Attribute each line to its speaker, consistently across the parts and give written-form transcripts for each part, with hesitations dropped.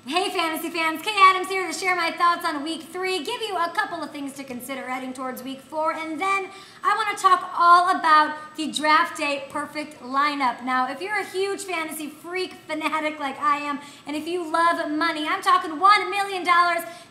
Speaker 1: Hey fantasy fans, Kay Adams here to share my thoughts on week 3, give you a couple of things to consider heading towards week 4, and then I want to talk all about the DraftDay Perfect Lineup. Now, if you're a huge fantasy freak fanatic like I am, and if you love money, I'm talking $1 million,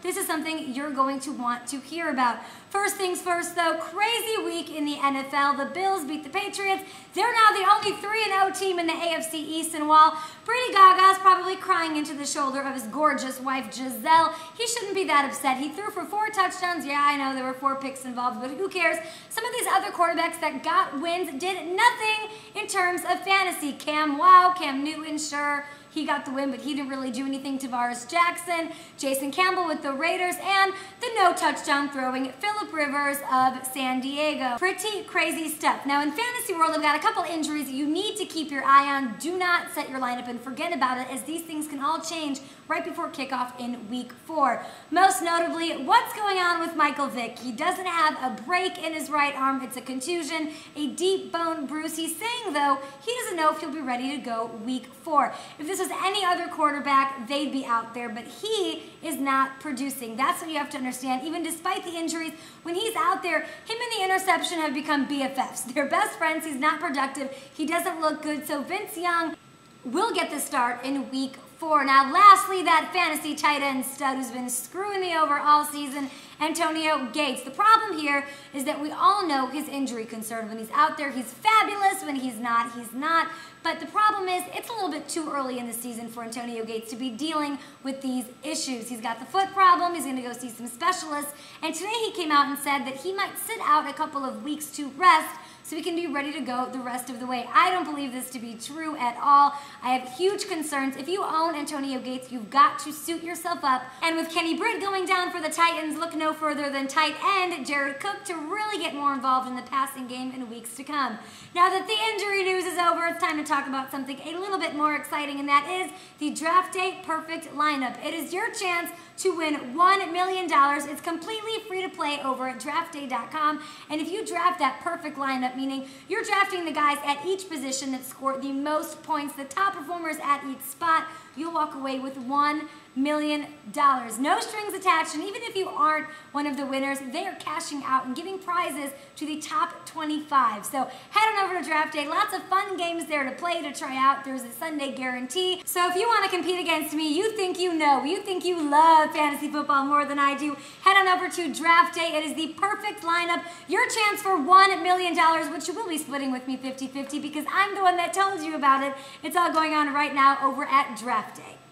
Speaker 1: this is something you're going to want to hear about. First things first though, crazy week in the NFL. The Bills beat the Patriots. They're now the only 3-0 team in the AFC East, and while Brady Gaga's probably crying into the shoulder of his gorgeous wife Giselle, he shouldn't be that upset. He threw for 4 touchdowns. Yeah, I know there were 4 picks involved, but who cares? Some of these other quarterbacks that got wins did nothing in terms of fantasy. Cam Newton, sure, he got the win, but he didn't really do anything. Tavares Jackson, Jason Campbell with the Raiders, and the no-touchdown throwing Phillip Rivers of San Diego. Pretty crazy stuff. Now, in fantasy world, I've got a couple injuries you need to keep your eye on. Do not set your lineup and forget about it, as these things can all change right before kickoff in week 4. Most notably, what's going on with Michael Vick? He doesn't have a break in his right arm. It's a contusion, a deep bone bruise. He's saying, though, he doesn't know if he'll be ready to go week 4. If this was any other quarterback, they'd be out there, but he is not producing. That's what you have to understand. Even despite the injuries, when he's out there, him and the interception have become BFFs. They're best friends. He's not productive. He doesn't look good. So Vince Young will get the start in week 4. Now, lastly, that fantasy tight end stud who's been screwing me over all season, Antonio Gates. The problem here is that we all know his injury concern. When he's out there, he's fabulous. When he's not, he's not. But the problem is, it's a little bit too early in the season for Antonio Gates to be dealing with these issues. He's got the foot problem. He's going to go see some specialists. And today he came out and said that he might sit out a couple of weeks to rest so he can be ready to go the rest of the way. I don't believe this to be true at all. I have huge concerns. If you own Antonio Gates, you've got to suit yourself up. And with Kenny Britt going down for the Titans, look no further than tight end Jared Cook to really get more involved in the passing game in weeks to come. Now that the injury news is over, it's time to talk about something a little bit more exciting, and that is the DraftDay Perfect Lineup. It is your chance to win $1 million. It's completely free to play over at DraftDay.com, and if you draft that perfect lineup, meaning you're drafting the guys at each position that scored the most points, the top performers at each spot, you'll walk away with $1 million. No strings attached, and even if you aren't one of the winners, they are cashing out and giving prizes to the top 25. So head on over to DraftDay. Lots of fun games there to play, to try out. There's a Sunday guarantee. So if you want to compete against me, you think you know, you think you love fantasy football more than I do, head on over to DraftDay. It is the perfect lineup. Your chance for $1 million, which you will be splitting with me 50-50 because I'm the one that told you about it. It's all going on right now over at DraftDay.